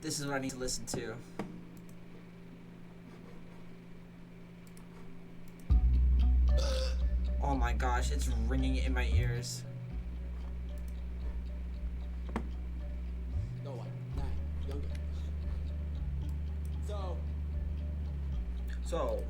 This is what I need to listen to. Oh my gosh, it's ringing in my ears. No one, nine, younger. So.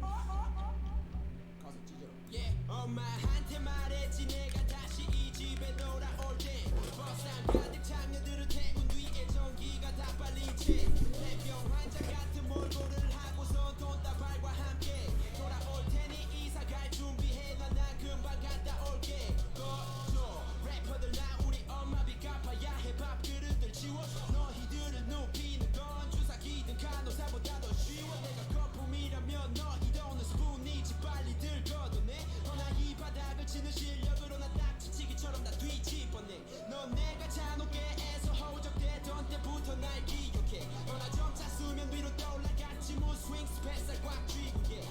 Yeah. 엄마한테 말했지 내가 다시 이 집에 돌아올 때 버스랑 가득 장녀들은 태운 뒤에 전기가 다 빨린 채 폐병 환자 같은 몰골을 하고선 돈다발과 함께 돌아올 테니 이사 갈 준비해 난 금방 갔다 올게 거저 래퍼들 나 우리 엄마 빚 갚아야 해 밥그릇들 치워 너희들을 눕히는 건 주사기든 간호사보다 더 쉬워 내가 거품이라면 너희 돈은 스푼이지 빨리 들거든 이 바닥을 치는 실력으로 나 딱지치기처럼 다 뒤집어내 넌 내가 잔혹게 애서 허우적대던 때부터 날 기억해 너나 점차 수면 위로 떠올라갔지 뭐 스윙 스페셜 꽉 쥐고 그래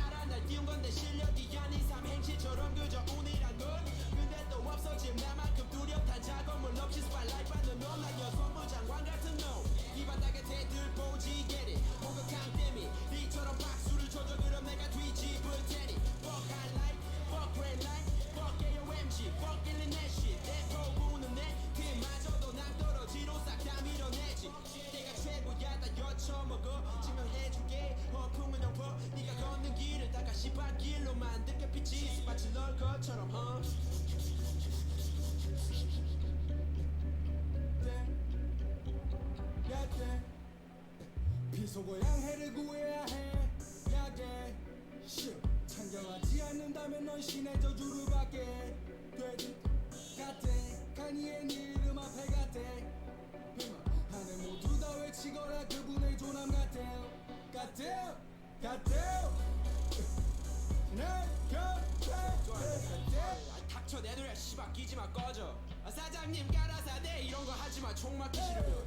알아 날 띄운 건 내 실력이 아닌 삼행시처럼 그저 운이란 걸 근데 또 없어짐 나만큼 뚜렷한 작업물 없이 스파이라이트 받는 넌난 여성부 장관 같은 놈이 바닥에 대들보지 get it 뭔가 강땜이 니처럼 박수를 쳐줘 그럼 내가 뒤집을 테니 fuck highlight fuck red light fuck AOMG fuck 일린 내 shit 내 포부는 내 팀마저도 낭떠러지로 싹 다 밀어내지 내가 최고야 다 여쳐먹어 증명해줄게 허풍은 영퍼 네가 걷는 길을 다 가시밭길로 만들게 빛이 스파치 널 것처럼 비속어양 해를 구해야 해 야게 참견하지 않는다면 넌 신의 저주를 받게 되듯 같아 카니의 네 이름 앞에 같아 하늘 모두 다 외치거라 그분의 조남 같아 내 곁에 닥쳐 내 노래 씨발 끼지마 꺼져 사장님 가라사대 이런거 하지마 총 맞기 싫으면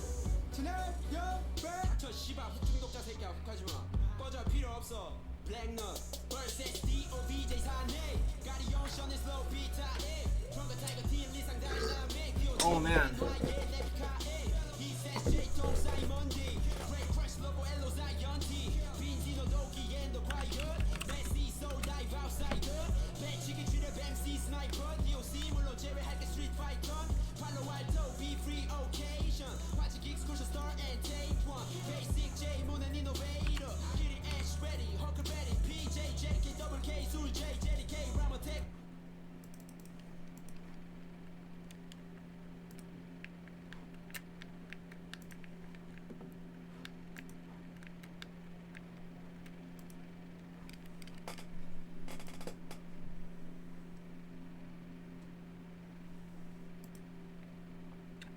내 옆에 닥쳐 씨발 훅 중독자 새끼야 훅하지마 꺼져 필요 없어 블랙넛 vs DOVJ 사내 가리 오션의 슬로우 비타에 트럼펫 타이거 팀 리상 다이나믹 Oh man.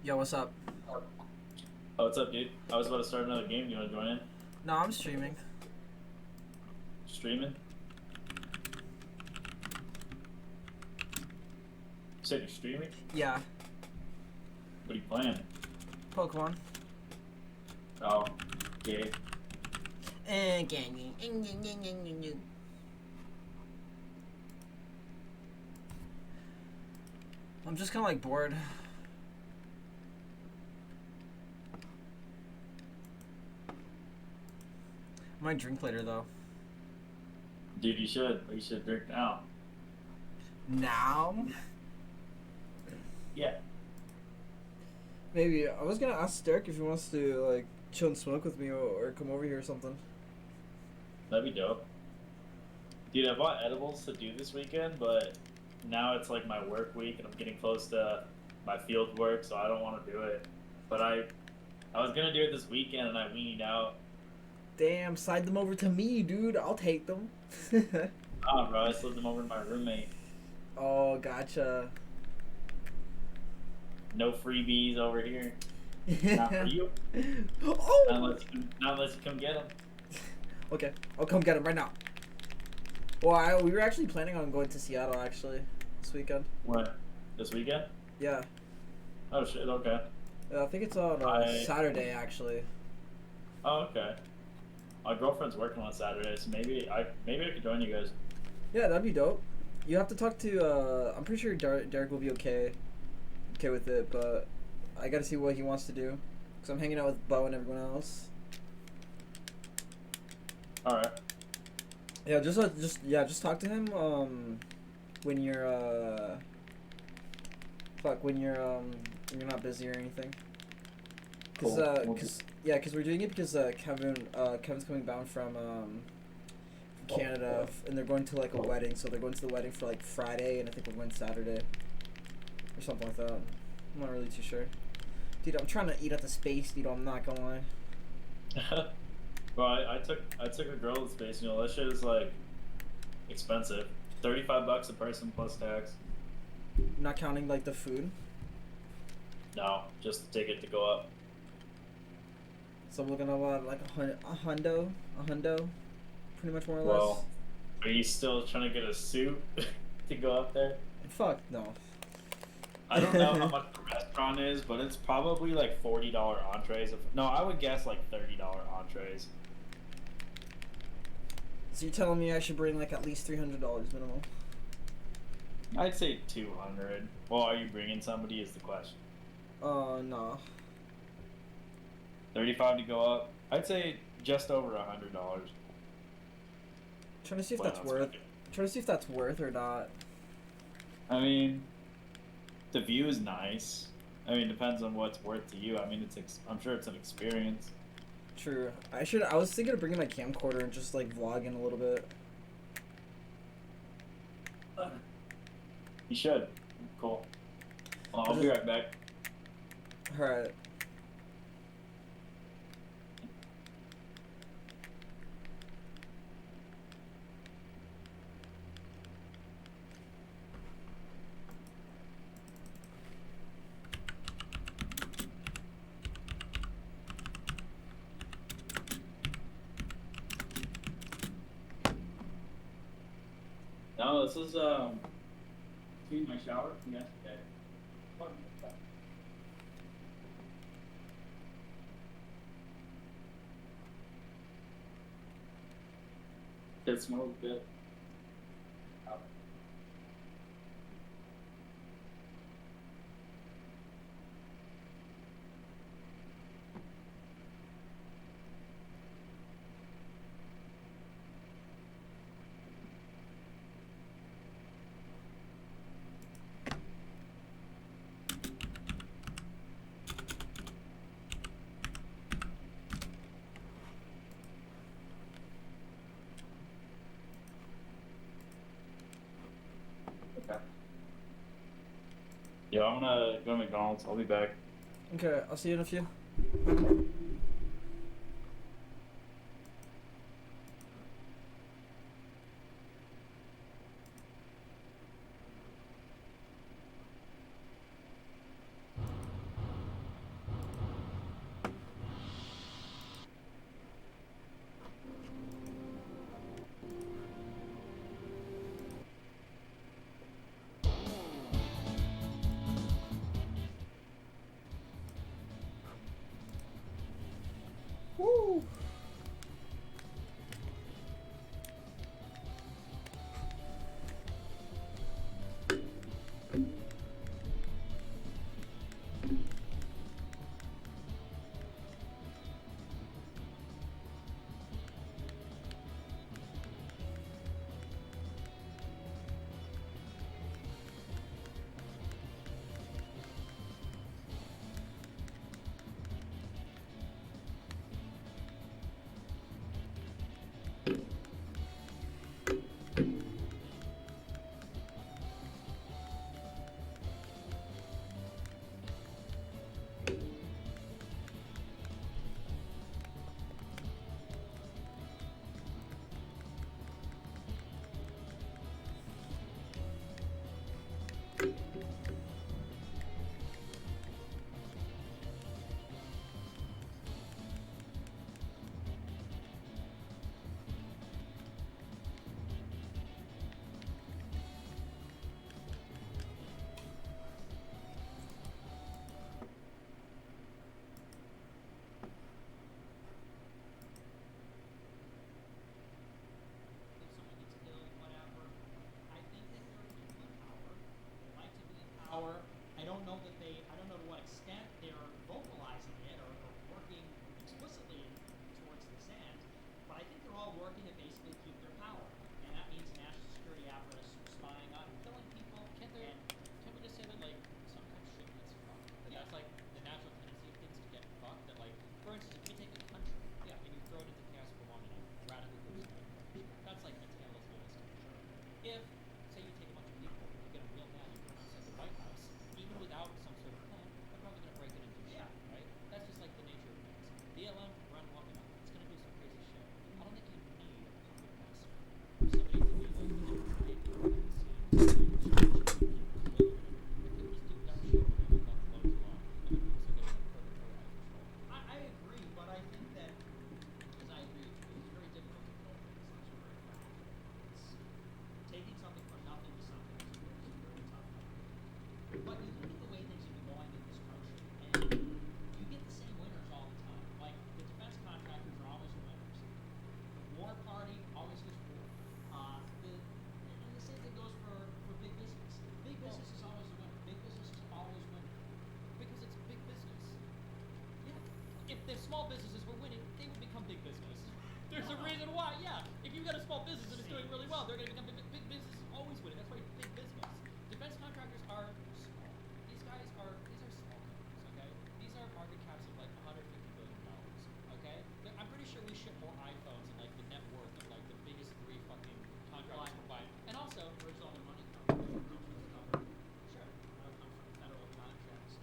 Yo, what's up? Oh, what's up, dude? I was about to start another game. You want to join in? No, I'm streaming. Streaming? You said you're streaming? Yeah. What are you playing? Pokemon. Oh, yeah. I'm just kind of like bored. I might drink later though. Dude, you should. You should drink now. Now? Yeah. Maybe. I was gonna ask Derek if he wants to like chill and smoke with me or come over here or something. That'd be dope. Dude, I bought edibles to do this weekend, but now it's like my work week and I'm getting close to my field work, so I don't want to do it. But I was gonna do it this weekend and I weaned out. Damn, slide them over to me, dude. I'll take them. Ah, bro, I slid them over to my roommate. Oh, gotcha. No freebies over here. Not for you. Oh! Not unless you come get them. Okay, I'll come get them right now. Well, we were actually planning on going to Seattle, actually, this weekend. What? This weekend? Yeah. Oh, shit, okay. I think it's on Saturday, actually. Oh, okay. My girlfriend's working on Saturday, so maybe I could join you guys. Yeah, that'd be dope. You have to talk to, I'm pretty sure Derek will be okay with it, but I gotta see what he wants to do. Cause I'm hanging out with Bo and everyone else. All right. Yeah, just talk to him. When you're when you're not busy or anything. Cause Cool. cause we're doing it because Kevin's coming down from Canada, and they're going to like a wedding. So they're going to the wedding for like Friday, and I think we're going Saturday or something like that. I'm not really too sure. Dude, I'm trying to eat at the space, dude. I'm not gonna lie. Well, I took a girl to space. You know, that shit is like expensive. $35 a person plus tax. Not counting like the food. No, just the ticket to go up. So I'm looking at what, like a hundo, pretty much more or less. Well, are you still trying to get a suit to go up there? Fuck no. I don't know how much the restaurant is, but it's probably like $40 entrees. No, I would guess like $30 entrees. So you're telling me I should bring like at least $300 minimum? I'd say 200. Well, are you bringing somebody is the question. No. 35 to go up. I'd say just over $100. Trying to see if Well, that's worth. fucking- Trying to see if that's worth or not. I mean, the view is nice. I mean, depends on what's worth to you. I mean, I'm sure it's an experience. True. I was thinking of bringing my camcorder and just like vlogging a little bit. You should. Cool. Well, I'll be right back. All right. No, this is between my shower from yesterday. It smells good. Okay. Yeah, I'm gonna go to McDonald's. I'll be back. Okay, I'll see you in a few. Woo! if the small businesses were winning, they would become big business. There's a reason why, yeah. If you've got a small business and it's doing really well, they're going to become big business. Always winning. That's why big business. Defense contractors are small. These are small companies, okay? These are market caps of like $150 billion, okay? I'm pretty sure we ship more iPhones and like the net worth of like the biggest 3 fucking contractors combined. And also, Where's all the money come from? It comes from the government. sure. It comes from federal contracts.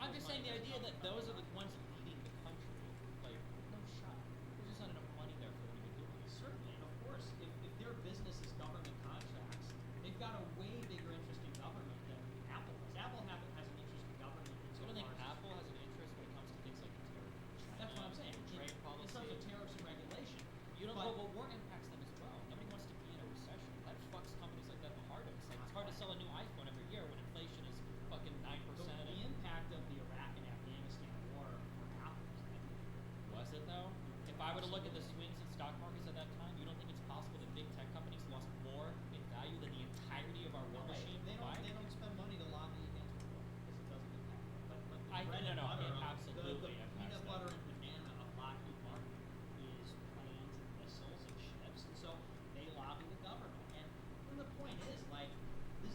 I'm just saying the idea that those are the ones leading the country, like, no shot. There's just not enough money there for them to do this. Certainly, of course, if their business is government contracts, they've got a way bigger interest in government than Apple does. Apple has an interest in government. So I don't think Apple has an interest when it comes to things like tariff. That's what I'm saying. Trade policy. In terms of tariffs and regulation. You don't But- know, but war impacts them as well. Nobody wants to be in a recession. That fucks companies like that the hardest. Like, it's hard to sell a new iPhone every year when inflation is fucking 9%. The impact of the Iraq and Afghanistan war for Apple is negative. Was it though? If I were to look at the swings in stock markets at that time, you don't think it's possible that big tech companies lost more in value than the entirety of our war No, machine they combined? don't spend money to lobby against war because it doesn't impact them. But the bread no, and no, butter it of absolutely the impacts peanut them. butter and banana of Lockheed Martin is planes and missiles and ships, and so they lobby the government. And the point is, like, this.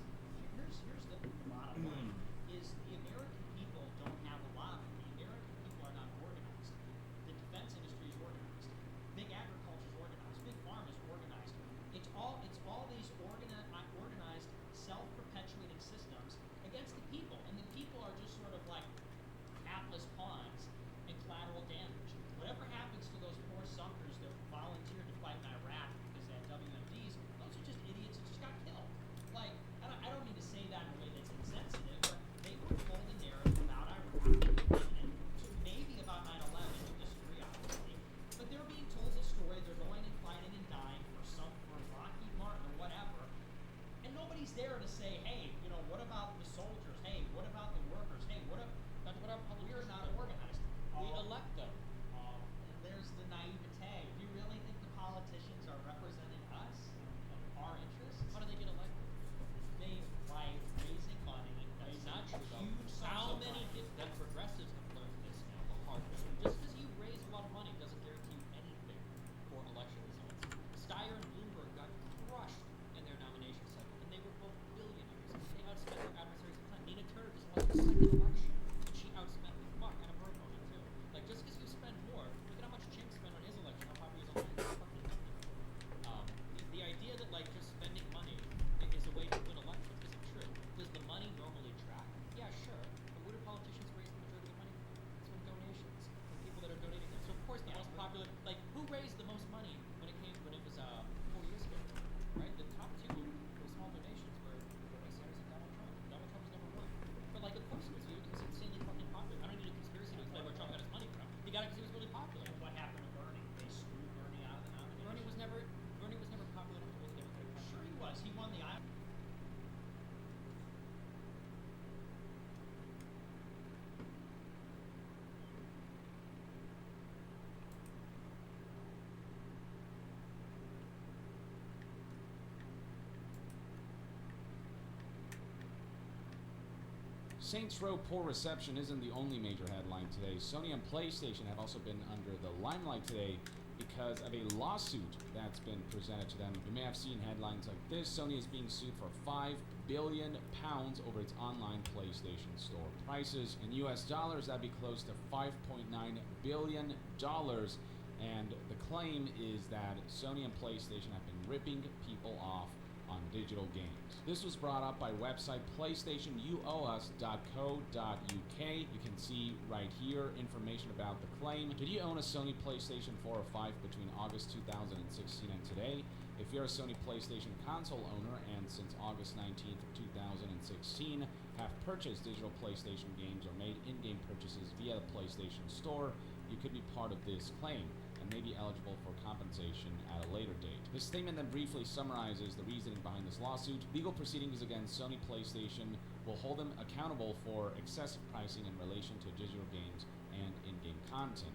Here's the bottom line: is the American people don't have a lobby. The American people are not organized. The defense industry is organized. Big agriculture is organized. Big farm is organized. It's all these organized, self-perpetuating systems against the people, and the people are just sort of like hapless pawns and collateral damage. Whatever happens to those poor suckers that volunteered to fight in Iraq because they had WMDs, those are just idiots that just got killed. Like, I don't mean to say that in a way that's insensitive, but they were told a narrative about Iraq and maybe about 9/11. You disagree, obviously, but they're being told the story. They're going and fighting and dying for Lockheed Martin or whatever, and nobody's there to say, hey, what about the soldiers? Hey, what about the workers? Hey, That's what our we're politicians not do. organized. We elect them. And there's the naivete. Do you really think the politicians are representing us and our interests? How do they get elected? By raising money. That's not true though. Huge sums How of many money. that progressives have learned this now the hard way? Just because you raise a lot of money doesn't guarantee you anything for election results. Steyer and Bloomberg got crushed in their nomination cycle, and they were both billionaires. They outspent their adversaries. Nina Turner just lost the second election, and she outspent the fuck out of her opponent too. Like, just because you spend more, look at how much Chink spent on his election, how popular he is on his fucking the idea that like just spending money is a way to win elections isn't true. Does the money normally track? Yeah, sure. But where do politicians raise the majority of the money from? It's from donations, from people that are donating them. So of course the most popular, like, who raised the most money when it was 4 years ago, right? The top 2 were small donations were Bernie Sanders and Donald Trump. Donald Trump was number 1. But like, of course it was. He was insanely fucking popular. I don't need a conspiracy to explain where Trump got his money from. He got it because he was really popular. And what happened to Bernie? They screwed Bernie out of the nomination. Bernie was never popular enough to win the Democratic Party. Sure he was. He won the Iowa. Saints Row poor reception isn't the only major headline today. Sony and PlayStation have also been under the limelight today because of a lawsuit that's been presented to them. You may have seen headlines like this. Sony is being sued for £5 billion over its online PlayStation Store. Prices in US dollars, that'd be close to $5.9 billion. And the claim is that Sony and PlayStation have been ripping people off on digital games. This was brought up by website PlayStationYouOweUs.co.uk. You can see right here information about the claim. Did you own a Sony PlayStation 4 or 5 between August 2016 and today? If you're a Sony PlayStation console owner and since August 19th, 2016 have purchased digital PlayStation games or made in-game purchases via the PlayStation Store, you could be part of this claim and may be eligible for compensation at a later date. This statement then briefly summarizes the reasoning behind this lawsuit. Legal proceedings against Sony PlayStation will hold them accountable for excessive pricing in relation to digital games and in-game content.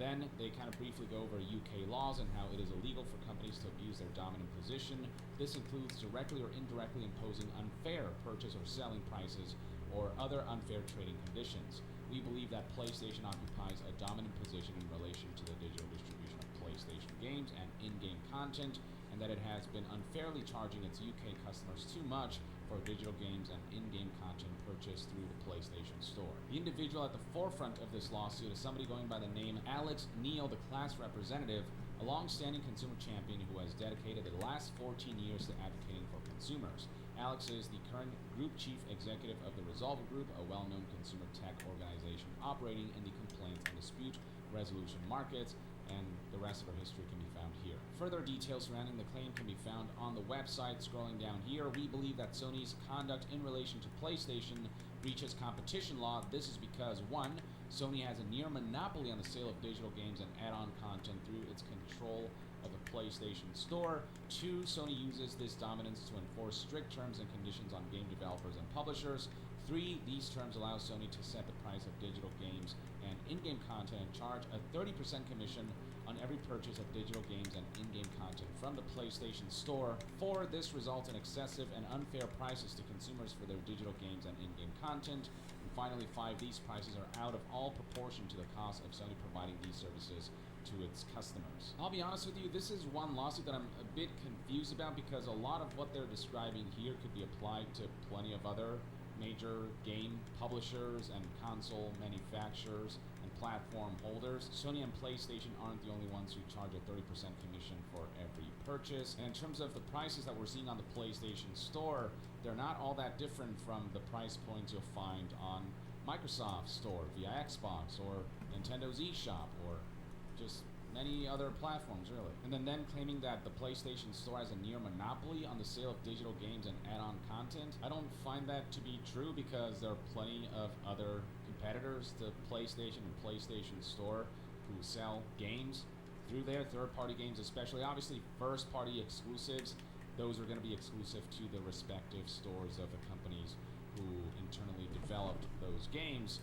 Then they kind of briefly go over UK laws and how it is illegal for companies to abuse their dominant position. This includes directly or indirectly imposing unfair purchase or selling prices or other unfair trading conditions. we believe that PlayStation occupies a dominant position in relation to the digital distribution of PlayStation games and in-game content, and that it has been unfairly charging its UK customers too much for digital games and in-game content purchased through the PlayStation Store. The individual at the forefront of this lawsuit is somebody going by the name Alex Neal, the class representative, a long-standing consumer champion who has dedicated the last 14 years to advocating for consumers. Alex is the current group chief executive of the Resolver Group, a well-known consumer tech organization operating in the complaints and dispute resolution markets, and the rest of her history can be found here. Further details surrounding the claim can be found on the website. Scrolling down here, we believe that Sony's conduct in relation to PlayStation breaches competition law. This is because 1. Sony has a near monopoly on the sale of digital games and add-on content through its control of the PlayStation Store. 2. Sony uses this dominance to enforce strict terms and conditions on game developers and publishers. 3. These terms allow Sony to set the price of digital games and in-game content and charge a 30% commission on every purchase of digital games and in-game content from the PlayStation Store. 4. This results in excessive and unfair prices to consumers for their digital games and in-game content. And finally, 5. These prices are out of all proportion to the cost of Sony providing these services to its customers. I'll be honest with you, this is one lawsuit that I'm a bit confused about because a lot of what they're describing here could be applied to plenty of other major game publishers and console manufacturers and platform holders. Sony and PlayStation aren't the only ones who charge a 30% commission for every purchase. And in terms of the prices that we're seeing on the PlayStation Store, they're not all that different from the price points you'll find on Microsoft Store via Xbox or Nintendo's eShop or just many other platforms, really. And then claiming that the PlayStation Store has a near monopoly on the sale of digital games and add-on content. I don't find that to be true because there are plenty of other competitors to PlayStation and PlayStation Store who sell games through their third-party games, especially obviously first-party exclusives. Those are going to be exclusive to the respective stores of the companies who internally developed those games.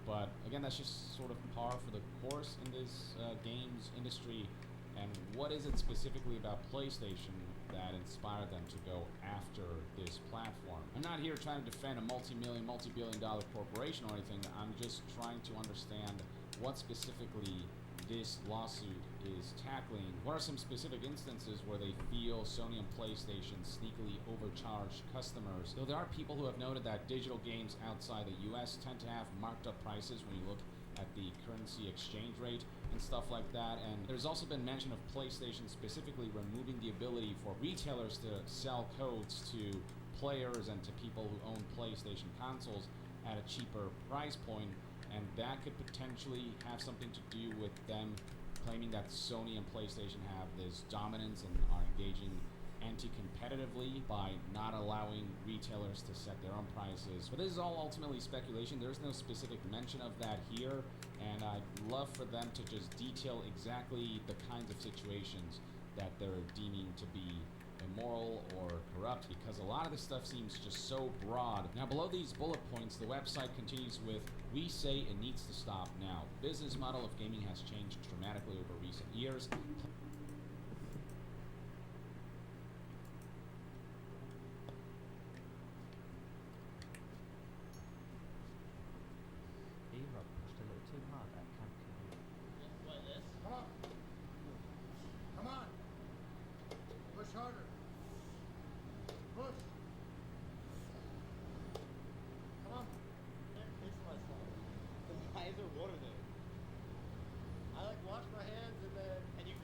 But again, that's just sort of par for the course in this games industry. And what is it specifically about PlayStation that inspired them to go after this platform? I'm not here trying to defend a multi-billion-dollar corporation or anything. I'm just trying to understand what specifically this lawsuit is tackling. What are some specific instances where they feel Sony and PlayStation sneakily overcharged customers? Though there are people who have noted that digital games outside the US tend to have marked up prices when you look at the currency exchange rate and stuff like that. And there's also been mention of PlayStation specifically removing the ability for retailers to sell codes to players and to people who own PlayStation consoles at a cheaper price point. And that could potentially have something to do with them claiming that Sony and PlayStation have this dominance and are engaging anti-competitively by not allowing retailers to set their own prices. But this is all ultimately speculation. There's no specific mention of that here, and I'd love for them to just detail exactly the kinds of situations that they're deeming to be immoral or corrupt, because a lot of this stuff seems just so broad. Now, below these bullet points, the website continues with, "We say it needs to stop now. The business model of gaming has changed dramatically over recent years. E-Rock pushed a little too hard that camping. What, this? Come on. Come on. Push harder. Push. Come on. Can't kiss myself. Why is there water there? I like wash my hands and then. And you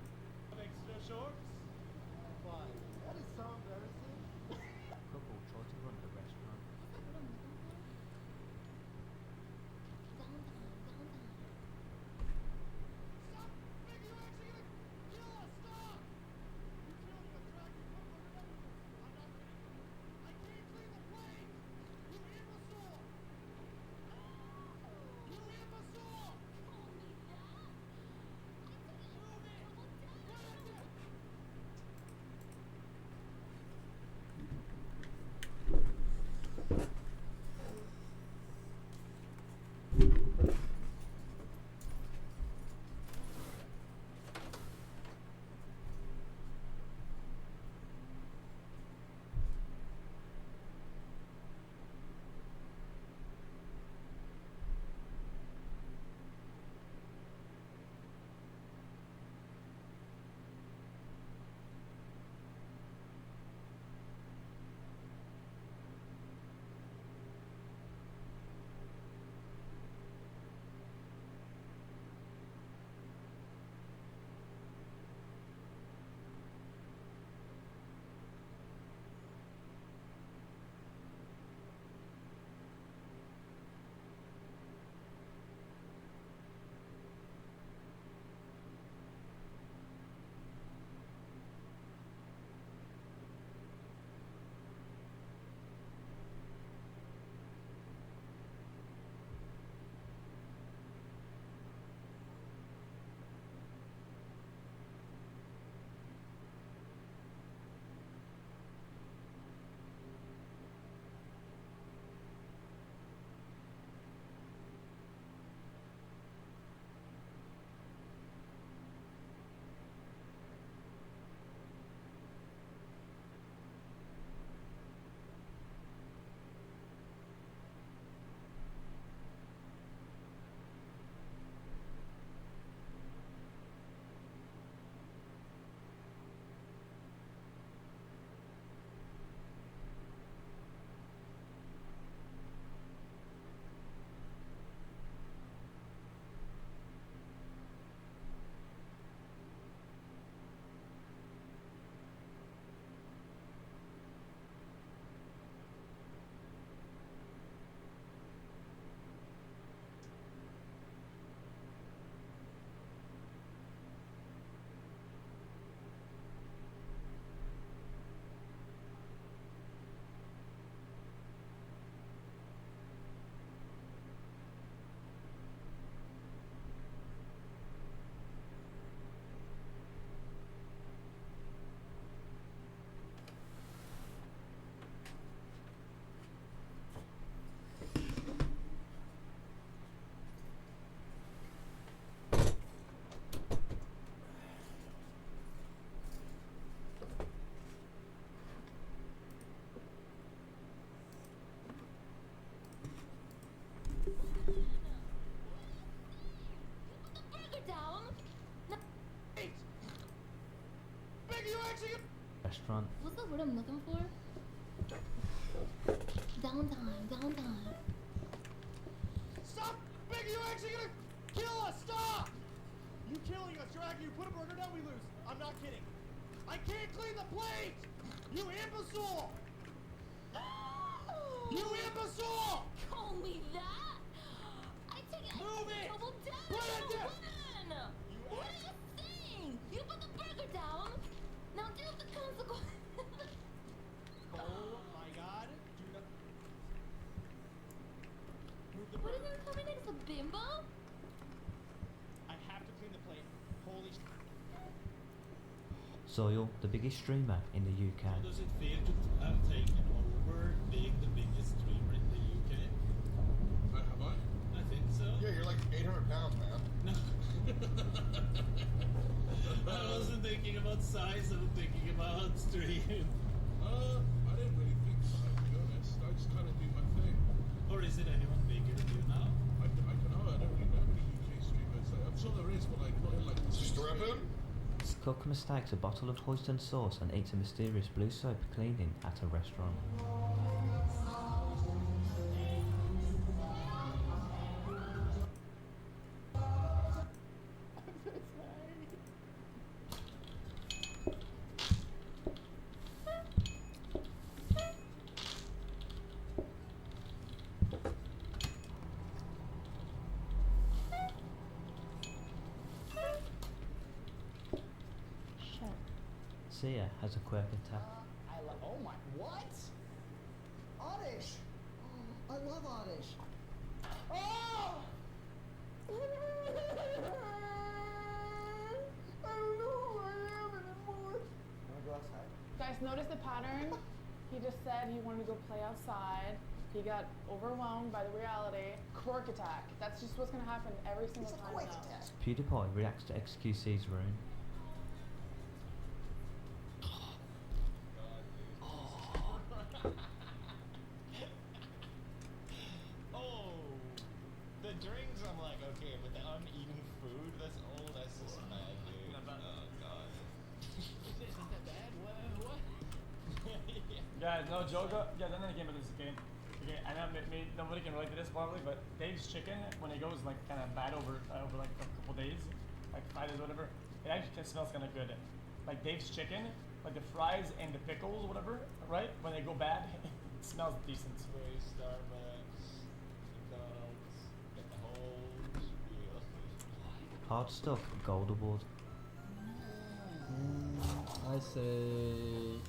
actually gonna... Restaurant. What's the word I'm looking for? Downtime. Stop! Big, you actually gonna kill us! Stop! You killing us, you're acting, you put a burger down, we lose. I'm not kidding. I can't clean the plate! You imbecile! You imbecile! Call me that? I take it Move it! double down. Put it down! What are you saying? You put the burger down. Now deal with the consequences. Oh my god. Do not... Move the What burger. is it coming next? A bimbo? I have to clean the plate. Holy sh... Soil, the biggest streamer in the UK. How does it feel to have taken over being the biggest streamer in the UK? have I? I think so. Yeah, you're like 800 pounds, man. No. I wasn't thinking about size, I was thinking about stream. I didn't really think about it, to be honest. I just kind of do my thing. Or is it anyone bigger than you now? I don't know. I don't really know any UK streamers. I'm sure there is, but like, not in like the same space. Cook mistakes a bottle of hoisin sauce and eats a mysterious blue soap cleaning at a restaurant. Sia has a quirk attack. Oh my, what? Oddish! I love Oddish. Oh! I don't know who I am anymore. Wanna go outside? Guys, notice the pattern? He just said he wanted to go play outside. He got overwhelmed by the reality. Quirk attack. That's just what's gonna happen every single time Quirk now. attack. PewDiePie reacts to XQC's rune. Oh, the drinks, I'm like, okay, but the uneaten food, that's just mad, dude. Oh, God. Isn't that bad? What? Guys, no joke. Yeah, then I came to this game. Okay, I know nobody can relate to this probably, but Dave's chicken, when it goes like kind of bad over like a couple days, like 5 days, whatever, it actually smells kind of good. Like Dave's chicken, like the fries and the pickles, whatever, right? When they go bad, it smells decent. Starbucks, McDonald's, get the whole spiel. Hard stuff, gold award. I say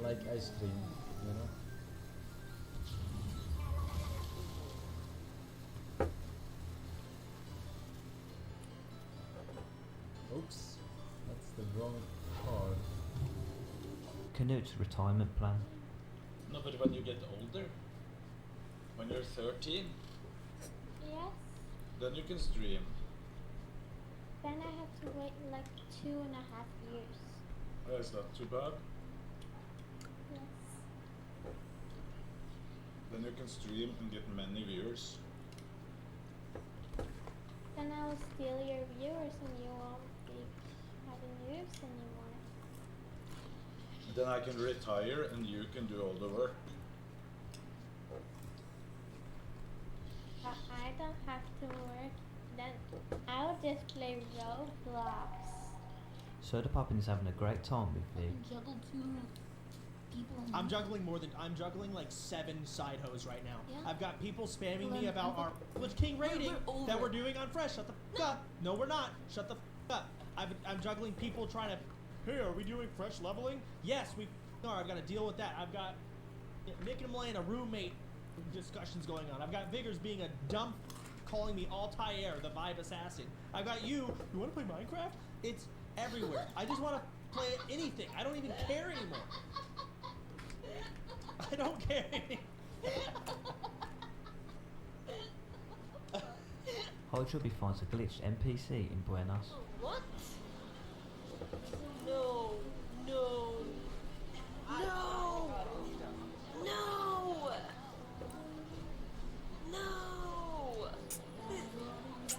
like ice cream, you know. Oops, that's the wrong card. Canute's retirement plan. No, but when you get older, when you're 13, Yes. then you can stream. Then I have to wait like 2.5 years. That's not too bad. Yes. Then you can stream and get many viewers. Then I will steal your viewers and you won't be having views anymore. Then I can retire and you can do all the work. But I don't have to work. Then I'll just play Roblox. Soda Poppin is having a great time with Vig. Juggle 2 people. I'm juggling like 7 side hoes right now. Yeah. I've got people spamming Well, me then about I'm our Glitch King rating we're that over. we're doing on Fresh. Shut the f up. No, we're not. Shut the f up. I'm juggling people trying to, hey, are we doing Fresh leveling? Yes, we are. I've got to deal with that. I've got Nick and Malane, a roommate discussions going on. I've got Vigors being a dumb, calling me Altair, the vibe assassin. I've got you want to play Minecraft? It's everywhere. I just want to play anything. I don't even care anymore. I don't care anymore. Hydroby finds a glitched NPC in Buenos. What? No. No. No. No. No.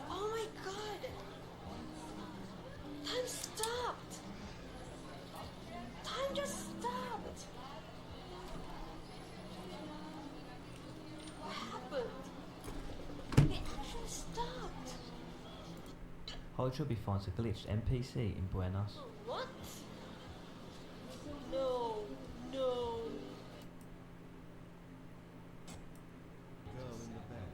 Oh my god. Time stopped. Hydroby finds a glitched NPC in Buenos. What? No, no. Girl in the bed.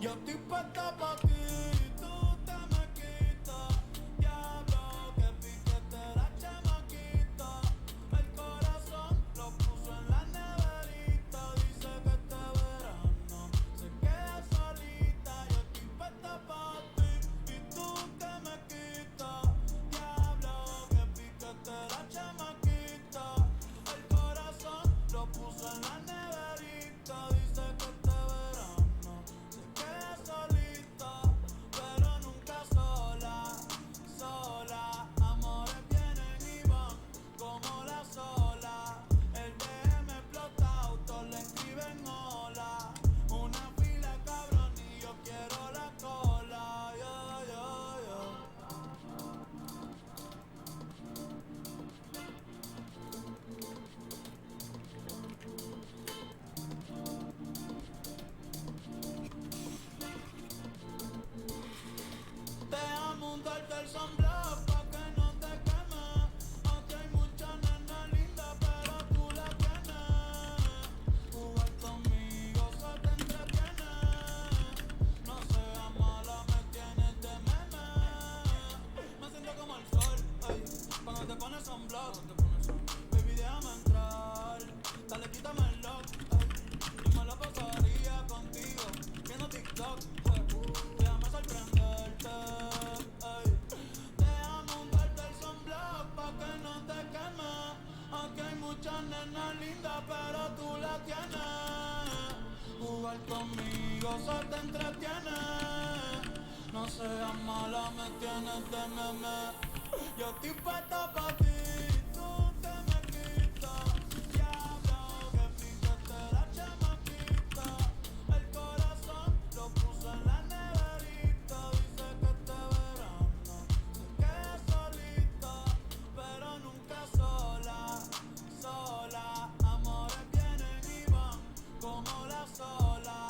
Yo estoy puesta pa' ti, tú te me quitas. Diablo, que piquete la chamaquita. El corazón lo puso en la neverita. Dice que este verano se queda solita. Yo estoy puesta pa' ti y tú te me quitas. Diablo, que piquete la chamaquita. El corazón lo puso en la neverita. Dice que este verano queda solita, pero nunca sola, sola. Amores vienen y van como la sola. El DM explota, autos le escriben hola. Una fila cabrón y yo quiero la cola. Yo, yo, yo. Déjame untarte el sunblock pa' que no te quemes. Aunque hay muchas nenas lindas, pero tú la tienes. Jugar conmigo se te entretiene. No seas mala, me tienes de meme. Me siento como el sol, ey, cuando te pones sunblock. Baby, déjame entrar. Dale, quítame el lock, ey. Y me la pasaría contigo viendo TikTok, ey. Déjame sorprenderte, ey. Déjame untarte el sunblock pa' que no te quemes. Aunque hay muchas nenas lindas, pero tú la tienes. Jugar conmigo se te entretiene. No seas mala, me tienes de meme. Yo estoy puesta pa' ti, tú te me quitas. Diablo, que piquete la chamaquita. El corazón lo puso en la neverita. Dice que este verano se queda solita, pero nunca sola, sola. Amores vienen y van como la sola.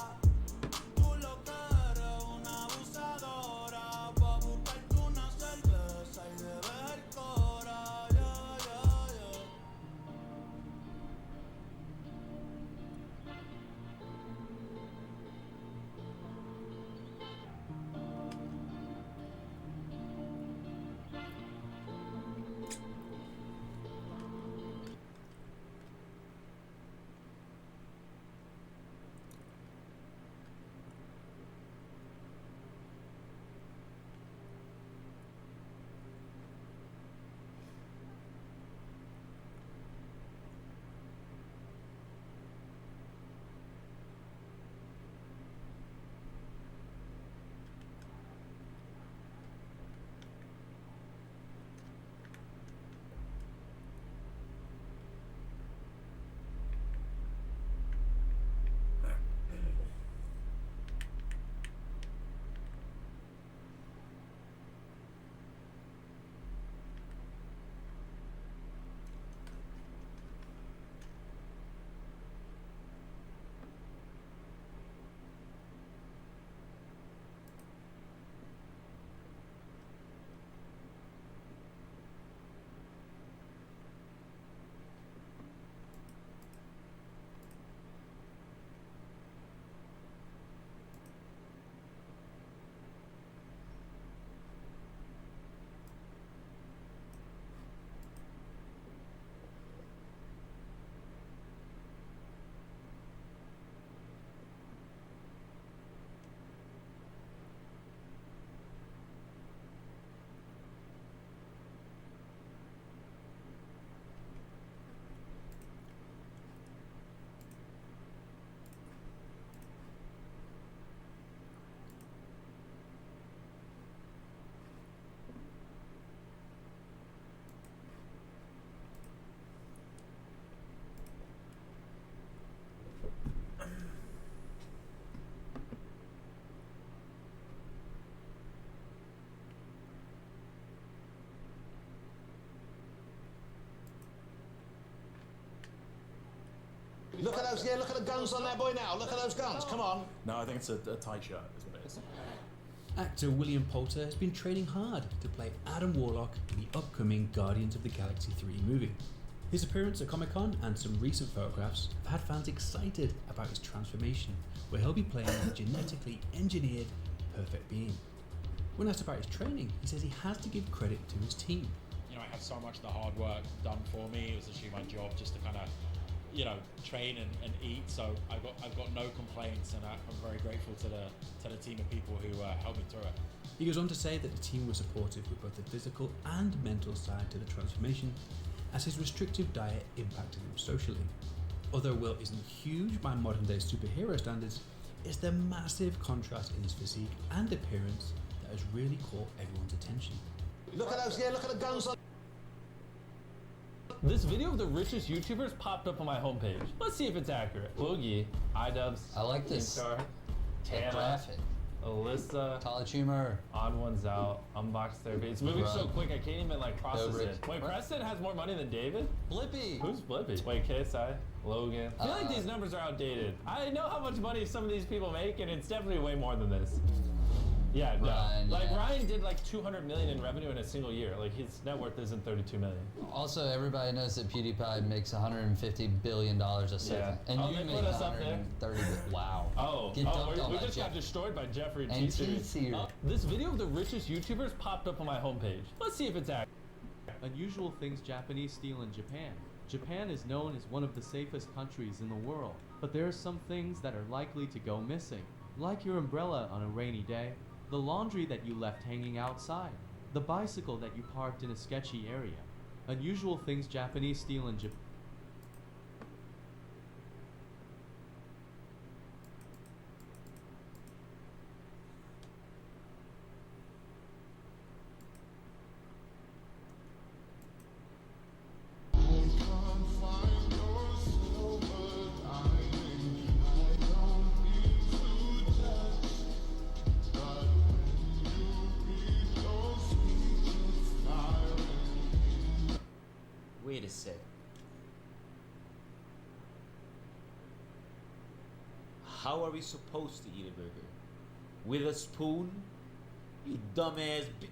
Tú lo que eres una abusadora. Pa' buscarte una cerveza y beber cora, yeah. Look at those, yeah, look at the guns on that boy now. Look at those guns, come on. No, I think it's a tie shirt, is what it is. Actor William Poulter has been training hard to play Adam Warlock in the upcoming Guardians of the Galaxy 3 movie. His appearance at Comic-Con and some recent photographs have had fans excited about his transformation, where he'll be playing a genetically engineered perfect being. When asked about his training, he says he has to give credit to his team. You know, I had so much of the hard work done for me. It was actually my job just to kind of, you know, train and eat. So I've got no complaints, and I'm very grateful to the team of people who helped me through it. He goes on to say that the team was supportive with both the physical and mental side to the transformation, as his restrictive diet impacted him socially. Although Will isn't huge by modern day superhero standards, it's the massive contrast in his physique and appearance that has really caught everyone's attention. Look at those, yeah, look at the guns on... This video of the richest YouTubers popped up on my homepage. Let's see if it's accurate. Boogie, iDubbbz, I like this. Star, Tana, graphic. Alyssa, College humor. Odd Ones Out, Unbox Therapy. It's moving so quick I can't even like process it. Wait, What? Preston has more money than David? Blippi. Who's Blippi? Wait, KSI, Logan. I feel like these numbers are outdated. I know how much money some of these people make, and it's definitely way more than this. Yeah, no. Ryan, like yeah. Ryan did like 200 million in revenue in a single year. Like his net worth isn't 32 million. Also, everybody knows that PewDiePie makes $150 billion a second. Yeah. And Oh, you they make put us up there? 130. Wow. Oh, Get dumped on we that just got jet. destroyed by Jeffrey And T-Series. T-Series. This video of the richest YouTubers popped up on my homepage. Let's see if it's accurate. Unusual things Japanese steal in Japan. Japan is known as one of the safest countries in the world, but there are some things that are likely to go missing, like your umbrella on a rainy day, the laundry that you left hanging outside, the bicycle that you parked in a sketchy area. Unusual things Japanese steal in Japan. Wait a sec. How are we supposed to eat a burger? With a spoon? You dumbass bi-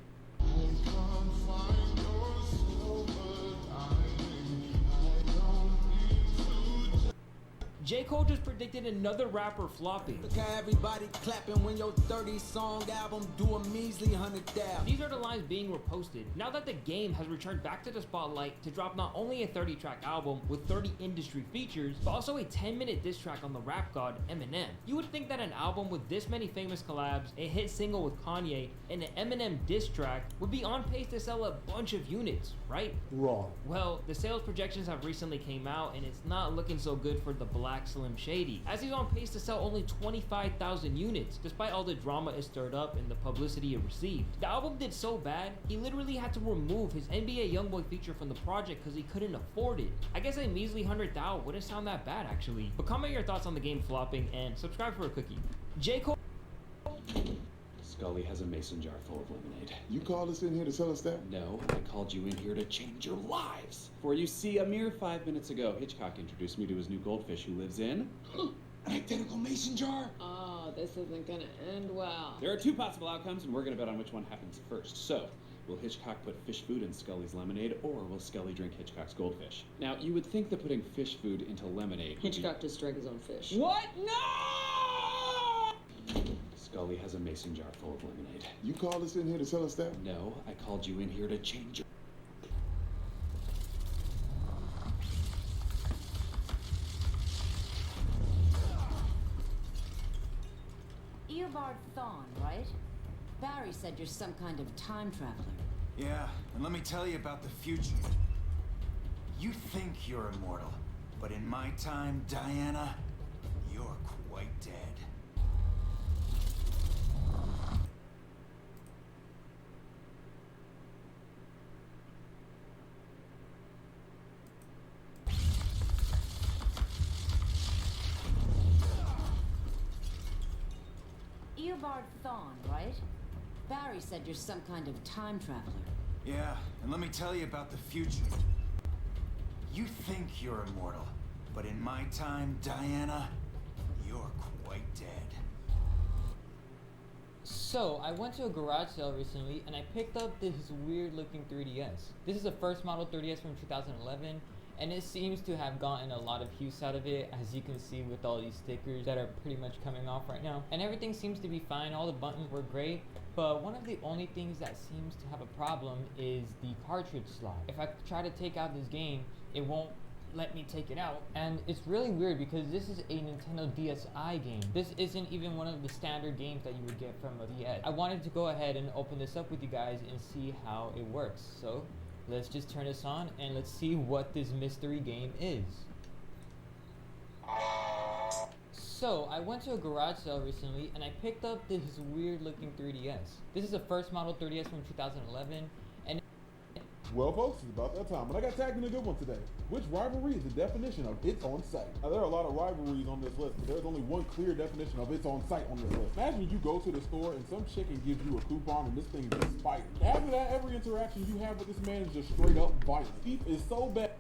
J. Cole just predicted another rapper flopping. Look how everybody clapping when your 30-song album do a measly 100,000. These are the lines being reposted now that the game has returned back to the spotlight to drop not only a 30-track album with 30 industry features, but also a 10-minute diss track on the rap god Eminem. You would think that an album with this many famous collabs, a hit single with Kanye, and an Eminem diss track would be on pace to sell a bunch of units, right? Wrong. Well, the sales projections have recently came out and it's not looking so good for the Black Slim Shady, as he's on pace to sell only 25,000 units, despite all the drama it stirred up and the publicity it received. The album did so bad, he literally had to remove his NBA YoungBoy feature from the project because he couldn't afford it. I guess a measly 100,000 wouldn't sound that bad actually. But comment your thoughts on the game flopping and subscribe for a cookie. J. Cole. Scully has a mason jar full of lemonade. You called us in here to tell us that? No, I called you in here to change your lives. For you see, a mere 5 minutes ago, Hitchcock introduced me to his new goldfish who lives in an identical mason jar. Oh, this isn't gonna end well. There are two possible outcomes, and we're gonna bet on which one happens first. So, will Hitchcock put fish food in Scully's lemonade, or will Scully drink Hitchcock's goldfish? Now, you would think that putting fish food into lemonade would be- Hitchcock just drank his own fish. What? No! Scully has a mason jar full of lemonade. You called us in here to tell us that? No, I called you in here to change your... Eobard Thawne, right? Barry said you're some kind of time traveler. Yeah, and let me tell you about the future. You think you're immortal, but in my time, Diana, you're quite dead. Eobard Thawne, right? Barry said you're some kind of time traveler. Yeah, and let me tell you about the future. You think you're immortal, But in my time, Diana, you're quite dead. So, I went to a garage sale recently and I picked up this weird looking 3DS. This is the first model 3DS from 2011 and it seems to have gotten a lot of use out of it, as you can see with all these stickers that are pretty much coming off right now. And everything seems to be fine, all the buttons were great, but one of the only things that seems to have a problem is the cartridge slot. If I try to take out this game, it won't let me take it out, and it's really weird because this is a Nintendo DSi game. This isn't even one of the standard games that you would get from a DS. I wanted to go ahead and open this up with you guys and see how it works. So let's just turn this on and let's see what this mystery game is. So, I went to a garage sale recently and I picked up this weird looking 3DS. This is the first model 3DS from 2011 and well, folks, it's about that time, but I got tagged in a good one today. Which rivalry is the definition of it's on site? Now, there are a lot of rivalries on this list, but there's only one clear definition of it's on site on this list. Imagine you go to the store and some chicken gives you a coupon and this thing is expired. After that, every interaction you have with this man is just straight up violent. Beef is so bad.